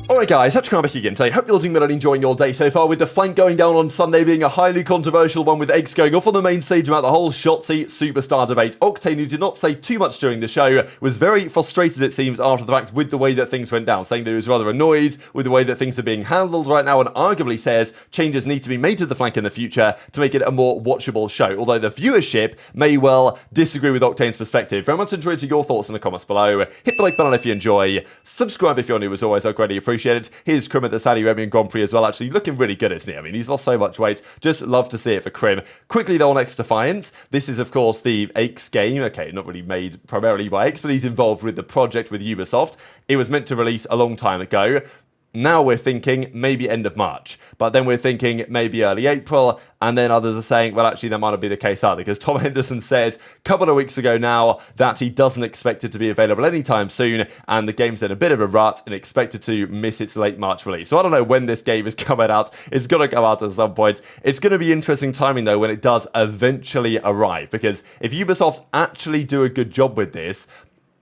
Alright guys, hope to come back again today. Hope you're doing well and enjoying your day so far, with the flank going down on Sunday being a highly controversial one, with eggs going off on the main stage about the whole Shotzzy superstar debate. Octane, who did not say too much during the show, was very frustrated, it seems, after the fact with the way that things went down, saying that he was rather annoyed with the way that things are being handled right now, and arguably says changes need to be made to the flank in the future to make it a more watchable show, although the viewership may well disagree with Octane's perspective. Very much enjoyed your thoughts in the comments below. Hit the like button if you enjoy, subscribe if you're new as always, I'd greatly appreciate it. Here's Krim at the Saudi Arabian Grand Prix as well, actually looking really good, isn't he? I mean, he's lost so much weight, just love to see it for Krim. Quickly though on XDefiant, this is of course the ACHES game, okay, not really made primarily by ACHES, but he's involved with the project with Ubisoft. It was meant to release a long time ago. Now we're thinking maybe end of March, but then we're thinking maybe early April, and then others are saying, well, actually, that might not be the case either, because Tom Henderson said a couple of weeks ago now that he doesn't expect it to be available anytime soon, and the game's in a bit of a rut and expected to miss its late March release. So I don't know when this game is coming out. It's going to come out at some point. It's going to be interesting timing, though, when it does eventually arrive, because if Ubisoft actually do a good job with this,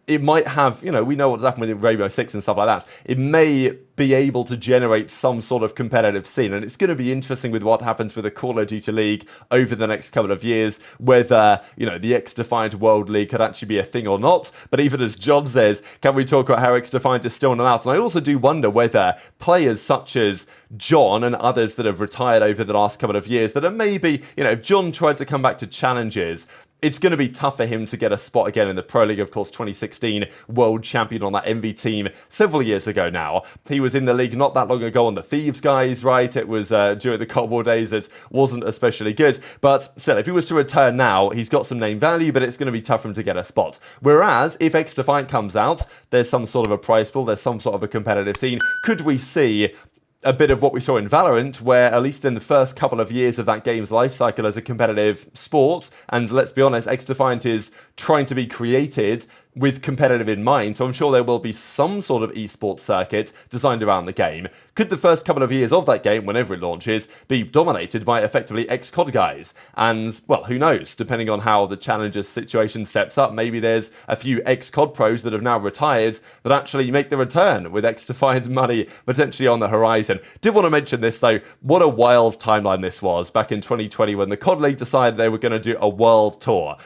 it might have, you know, we know what's happened with Rainbow Six and stuff like that. It may be able to generate some sort of competitive scene, and it's going to be interesting with what happens with the Call of Duty League over the next couple of years, whether, you know, the XDefiant World League could actually be a thing or not. But even as John says, can we talk about how XDefiant is still not out? And I also do wonder whether players such as John and others that have retired over the last couple of years, that are maybe, you know, if John tried to come back to challenges, it's going to be tough for him to get a spot again in the Pro League. Of course, 2016 world champion on that MV team several years ago now. He was in the league not that long ago on the Thieves guys, right? It was during the Cold War days that wasn't especially good. But still, if he was to return now, he's got some name value, but it's going to be tough for him to get a spot. Whereas, if XDefiant comes out, there's some sort of a prize pool, there's some sort of a competitive scene. Could we see a bit of what we saw in Valorant, where at least in the first couple of years of that game's life cycle as a competitive sport, and let's be honest, XDefiant is trying to be created with competitive in mind, so I'm sure there will be some sort of esports circuit designed around the game. Could the first couple of years of that game, whenever it launches, be dominated by effectively ex-COD guys? And, well, who knows? Depending on how the Challengers situation steps up, maybe there's a few ex-COD pros that have now retired that actually make the return with XDefiant money potentially on the horizon. Did want to mention this, though. What a wild timeline this was back in 2020 when the COD League decided they were going to do a world tour.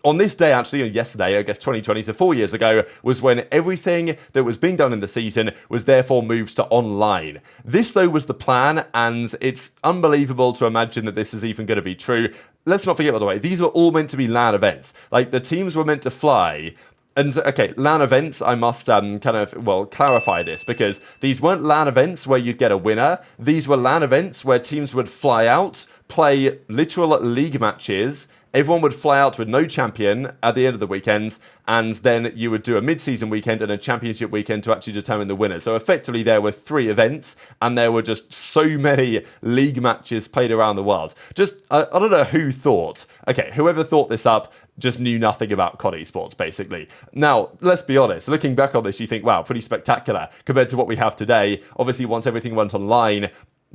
On this day, actually, yesterday, I guess 2020, so 4 years ago, was when everything that was being done in the season was therefore moved to online. This, though, was the plan, and it's unbelievable to imagine that this is even going to be true. Let's not forget, by the way, these were all meant to be LAN events. Like, the teams were meant to fly. And, okay, LAN events, I must clarify this, because these weren't LAN events where you'd get a winner. These were LAN events where teams would fly out, play literal league matches. Everyone would fly out with no champion at the end of the weekend, and then you would do a mid-season weekend and a championship weekend to actually determine the winner. So effectively there were 3 events, and there were just so many league matches played around the world. Just, I don't know who thought. Okay, whoever thought this up just knew nothing about COD esports, basically. Now, let's be honest, looking back on this, you think, wow, pretty spectacular compared to what we have today. Obviously, once everything went online,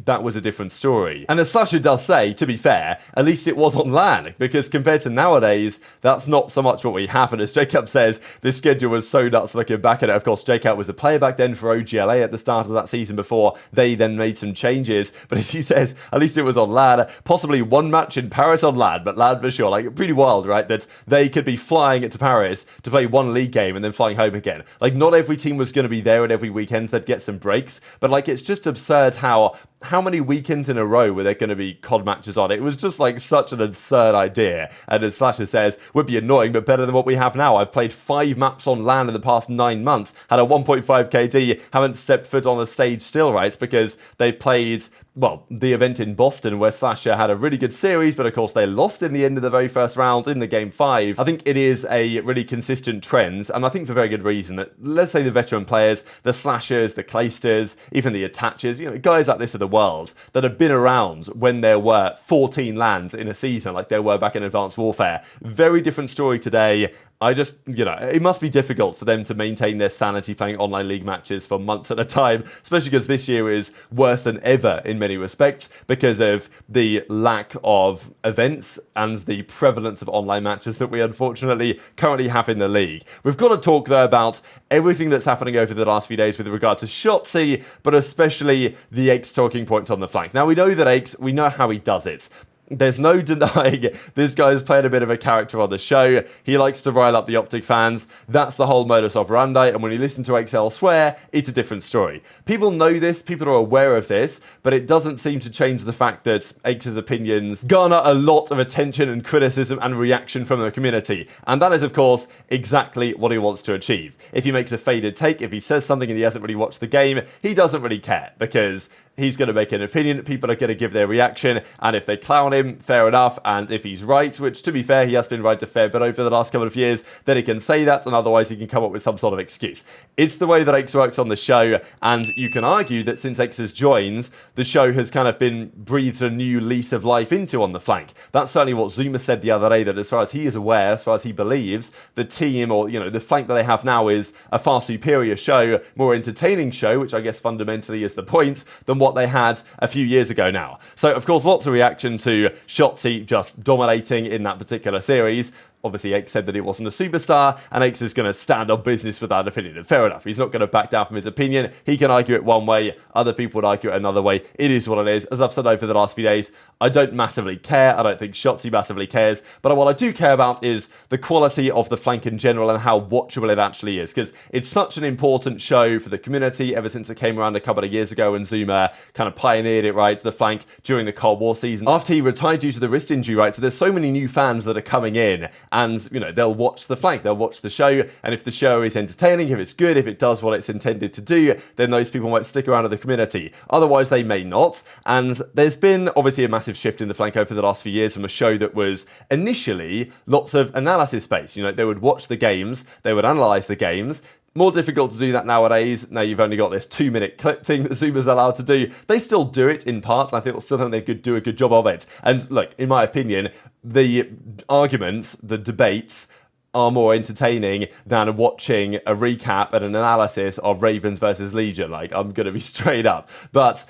that was a different story. And as Slasher does say, to be fair, at least it was on LAN, because compared to nowadays, that's not so much what we have. And as Jacob says, this schedule was so nuts looking back at it. Of course, Jacob was a player back then for OGLA at the start of that season before they then made some changes. But as he says, at least it was on LAN, possibly one match in Paris on LAN, but LAN for sure. Like, pretty wild, right? That they could be flying it to Paris to play one league game and then flying home again. Like, not every team was going to be there at every weekend. They'd get some breaks. But, like, it's just absurd how many weekends in a row were there going to be COD matches on? It was just like such an absurd idea. And as Slasher says, would be annoying, but better than what we have now. I've played 5 maps on LAN in the past 9 months, had a 1.5 KD, haven't stepped foot on the stage still, right? Because they've played, well, the event in Boston where Slasher had a really good series, but of course they lost in the end of the very first round in the game 5. I think it is a really consistent trend, and I think for very good reason, that let's say the veteran players, the Slashers, the Claysters, even the Attachers, you know, guys like this are the world that have been around when there were 14 LANs in a season like there were back in Advanced Warfare. Very different story today, I just, it must be difficult for them to maintain their sanity playing online league matches for months at a time, especially because this year is worse than ever in many respects because of the lack of events and the prevalence of online matches that we unfortunately currently have in the league. We've got to talk, though, about everything that's happening over the last few days with regard to Shotzzy, but especially the ACHES talking points on the flank. Now, we know that ACHES, we know how he does it. There's no denying this guy's played a bit of a character on the show. He likes to rile up the OpTic fans. That's the whole modus operandi, and when you listen to ACHES elsewhere, it's a different story. People know this, people are aware of this, but it doesn't seem to change the fact that ACHES' opinions garner a lot of attention and criticism and reaction from the community. And that is, of course, exactly what he wants to achieve. If he makes a faded take, if he says something and he hasn't really watched the game, he doesn't really care, because he's going to make an opinion, people are going to give their reaction, and if they clown him, fair enough, and if he's right, which, to be fair, he has been right a fair bit over the last couple of years, then he can say that, and otherwise he can come up with some sort of excuse. It's the way that ACHES works on the show, and you can argue that since ACHES joins, the show has kind of been breathed a new lease of life into on the flank. That's certainly what Zuma said the other day, that as far as he is aware, as far as he believes, the team, or, the flank that they have now is a far superior show, more entertaining show, which I guess fundamentally is the point, than what they had a few years ago now. So, of course, lots of reaction to Shotzzy just dominating in that particular series. Obviously, ACHES said that he wasn't a superstar, and ACHES is going to stand on business with that opinion. And fair enough, he's not going to back down from his opinion. He can argue it one way, other people would argue it another way. It is what it is. As I've said over the last few days, I don't massively care. I don't think Shotzzy massively cares. But what I do care about is the quality of the flank in general and how watchable it actually is. Because it's such an important show for the community ever since it came around a couple of years ago and Zuma kind of pioneered it, right, the flank during the Cold War season. After he retired due to the wrist injury, right, so there's so many new fans that are coming in, and, they'll watch the flank, they'll watch the show, and if the show is entertaining, if it's good, if it does what it's intended to do, then those people might stick around in the community. Otherwise, they may not. And there's been, obviously, a massive shift in the flank over the last few years from a show that was initially lots of analysis based. They would watch the games, they would analyze the games. More difficult to do that nowadays. Now you've only got this 2-minute clip thing that Zuma's allowed to do. They still do it in part, and I think they could do a good job of it. And look, in my opinion, the arguments, the debates, are more entertaining than watching a recap and an analysis of Ravens versus Legion. Like, I'm going to be straight up. But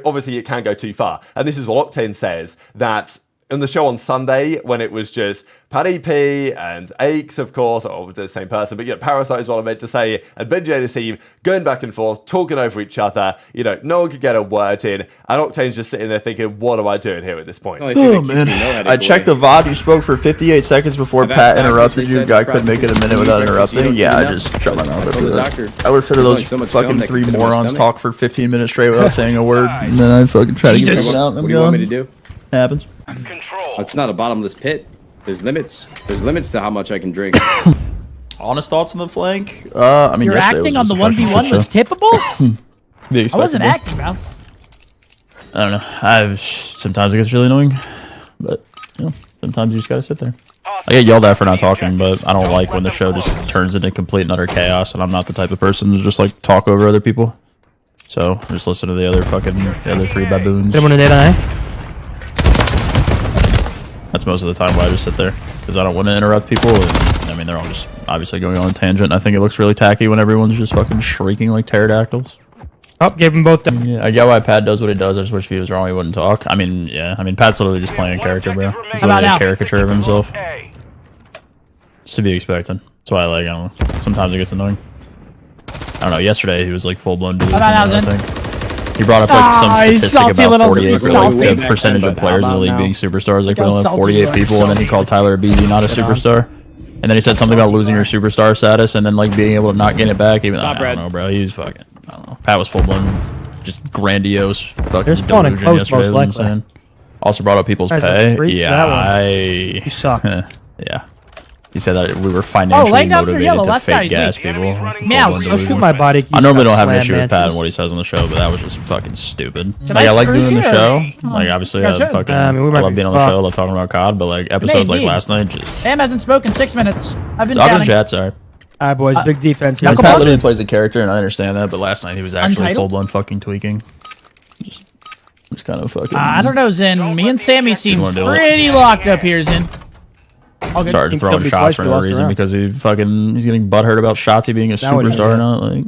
obviously it can go too far. And this is what Octane says, that on the show on Sunday, when it was just Paddy P and ACHES, of course, or the same person, but Parasite is what I meant to say, and Benji and Asim going back and forth, talking over each other, no one could get a word in, and Octane's just sitting there thinking, what am I doing here at this point? Oh, man. I checked the VOD, you spoke for 58 seconds before Pat interrupted you, guy couldn't make it a minute without interrupting. Yeah, I just shut my mouth after that. I listened to those fucking 3 morons talk for 15 minutes straight without saying a word, and then I fucking try to get someone out, and I'm What do you want me to do? Happens. It's not a bottomless pit. There's limits. There's limits to how much I can drink. Honest thoughts on the flank? I mean, your acting on the 1v1 was tippable? I wasn't acting, bro. I don't know. Sometimes it gets really annoying, but sometimes you just gotta sit there. I get yelled at for not talking, but I don't like when the show just turns into complete and utter chaos, and I'm not the type of person to just like talk over other people. So just listen to the other three baboons. That's most of the time why I just sit there, because I don't want to interrupt people, and I mean, they're all just obviously going on a tangent. I think it looks really tacky when everyone's just fucking shrieking like pterodactyls. Oh, gave them both down. Yeah, I get why Pat does what he does. I just wish if he was wrong, he wouldn't talk. I mean, yeah, Pat's literally just playing a character, bro. He's literally a caricature of himself. It's to be expected. That's why I don't know. Sometimes it gets annoying. I don't know, yesterday he was like full-blown delusional, I think. He brought up like some statistic about 48, like the percentage of players in the league being superstars. Like we only have 48 people, and then he called Tyler aBeZy not a superstar. And then he said something about losing your superstar status and then like being able to not get it back. Even I don't know, bro. He was fucking. I don't know. Pat was full blown, just grandiose fucking delusion yesterday. Was insane. Also brought up people's pay. Yeah, you suck. Yeah. He said that we were financially motivated to fake gas people. Now, I'll shoot my body. I normally don't have an issue with Pat and what he says on the show, but that was just fucking stupid. Like, I like doing the show. Like, obviously, I love being on the show. I love talking about COD, but like episodes like last night, just. Sam hasn't spoken 6 minutes. I've been talking to chat, sorry. Alright, boys, big defense. Pat literally plays a character, and I understand that, but last night he was actually full blown fucking tweaking. Just kind of fucking. I don't know, Zen. Me and Sammy seem pretty locked up here, Zen. started throwing shots for no reason because he's getting butthurt about Shotzzy being a superstar now. Like,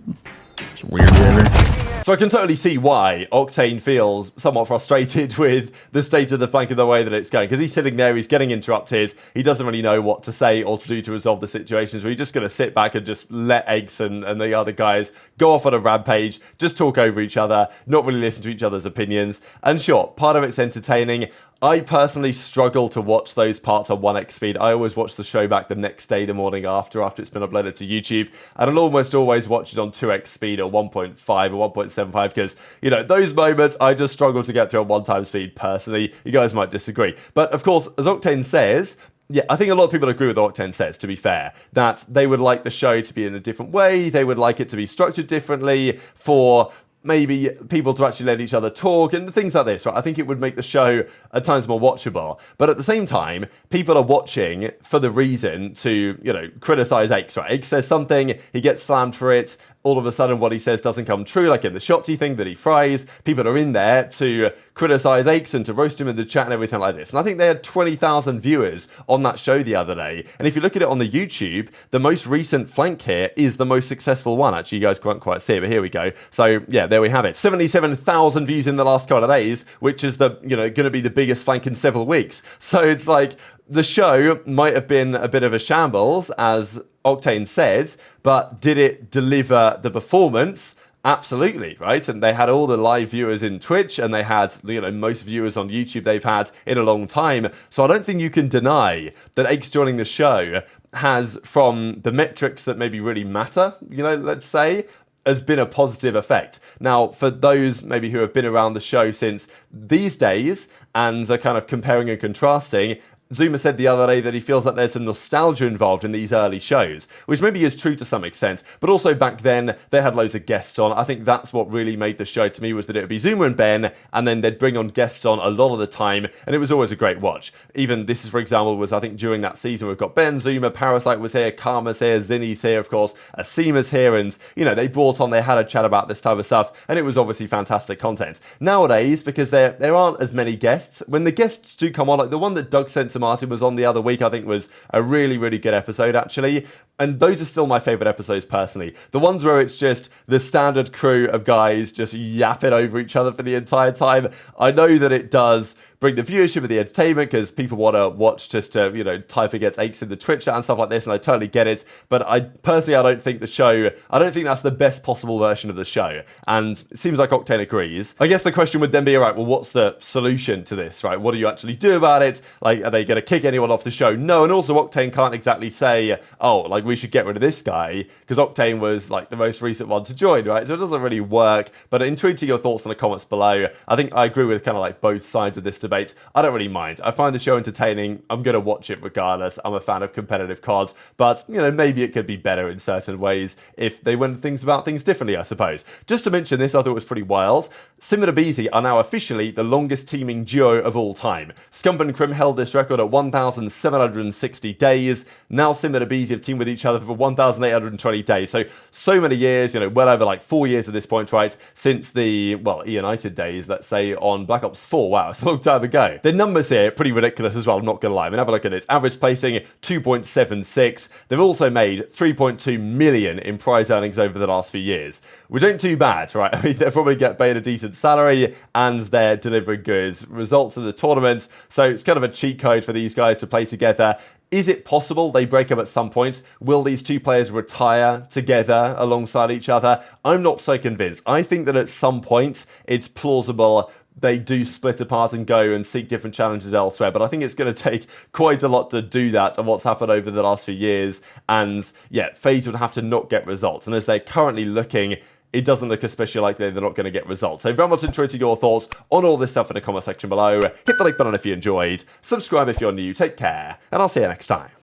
it's weird behavior. So I can totally see why Octane feels somewhat frustrated with the state of the flank and the way that it's going. Because he's sitting there, he's getting interrupted. He doesn't really know what to say or to do to resolve the situations. So he's just going to sit back and just let Eggs and the other guys go off on a rampage, just talk over each other, not really listen to each other's opinions. And sure, part of it's entertaining. I personally struggle to watch those parts on 1x speed. I always watch the show back the next day, the morning after it's been uploaded to YouTube. And I'll almost always watch it on 2x speed or 1.5 or 1.75 because, you know, those moments I just struggle to get through on 1x speed personally. You guys might disagree. But of course, as Octane says, yeah, I think a lot of people agree with what Octane says, to be fair, that they would like the show to be in a different way. They would like it to be structured differently for maybe people to actually let each other talk and things like this, right? I think it would make the show at times more watchable. But at the same time, people are watching for the reason to, you know, criticize Aches, right? Aches says something, he gets slammed for it. All of a sudden, what he says doesn't come true, like in the Shotzzy thing that he fries. People are in there to criticize Aches and to roast him in the chat and everything like this. And I think they had 20,000 viewers on that show the other day. And if you look at it on the YouTube, the most recent flank here is the most successful one. Actually, you guys can't quite see it, but here we go. So yeah, there we have it. 77,000 views in the last couple of days, which is the, you know, going to be the biggest flank in several weeks. So it's like, the show might have been a bit of a shambles, as Octane said, but did it deliver the performance? Absolutely, right? And they had all the live viewers in Twitch, and they had, you know, most viewers on YouTube they've had in a long time. So I don't think you can deny that Aches joining the show has, from the metrics that maybe really matter, you know, let's say, has been a positive effect. Now, for those maybe who have been around the show since these days and are kind of comparing and contrasting, Zuma said the other day that he feels like there's some nostalgia involved in these early shows, which maybe is true to some extent, but also back then they had loads of guests on. I think that's what really made the show to me, was that it would be Zuma and Ben, and then they'd bring on guests on a lot of the time, and it was always a great watch. Even this, is, for example, was I think during that season we've got Ben, Zuma, Parasite was here, Karma's here, Zinni's here, of course, Asim is here, and, you know, they brought on, they had a chat about this type of stuff, and it was obviously fantastic content. Nowadays, because there aren't as many guests, when the guests do come on, like the one that Doug sent to Martin was on the other week, I think was a really, really good episode, actually. And those are still my favourite episodes, personally. The ones where it's just the standard crew of guys just yapping over each other for the entire time. I know that it does bring the viewership of the entertainment because people want to watch just to, you know, type against Aches in the Twitch chat and stuff like this, and I totally get it. But I don't think that's the best possible version of the show. And it seems like Octane agrees. I guess the question would then be, all right, well, what's the solution to this, right? What do you actually do about it? Like, are they going to kick anyone off the show? No, and also Octane can't exactly say, oh, like, we should get rid of this guy, because Octane was, like, the most recent one to join, right? So it doesn't really work. But intrigued to your thoughts in the comments below. I think I agree with kind of like both sides of this debate. I don't really mind. I find the show entertaining. I'm going to watch it regardless. I'm a fan of competitive COD, but, you know, maybe it could be better in certain ways if they went things about things differently, I suppose. Just to mention this, I thought it was pretty wild. Simp and aBeZy are now officially the longest teaming duo of all time. Scump and Crim held this record at 1,760 days. Now Simp and aBeZy have teamed with each other for 1,820 days. So many years, you know, well over like 4 years at this point, right? Since the, well, United days, let's say, on Black Ops 4. Wow, it's a long time ago. The numbers here, pretty ridiculous as well, I'm not going to lie. I mean, have a look at it. Average placing, 2.76. They've also made 3.2 million in prize earnings over the last few years, which ain't too bad, right? I mean, they probably get paid a decent salary, and they're delivering good results in the tournament, so it's kind of a cheat code for these guys to play together. Is it possible they break up at some point? Will these two players retire together alongside each other? I'm not so convinced. I think that at some point it's plausible they do split apart and go and seek different challenges elsewhere, but I think it's going to take quite a lot to do that, and what's happened over the last few years. And yeah, FaZe would have to not get results, and as they're currently looking, it doesn't look especially likely they're not going to get results. So very much interested in your thoughts on all this stuff in the comment section below. Hit the like button if you enjoyed, subscribe if you're new, take care, and I'll see you next time.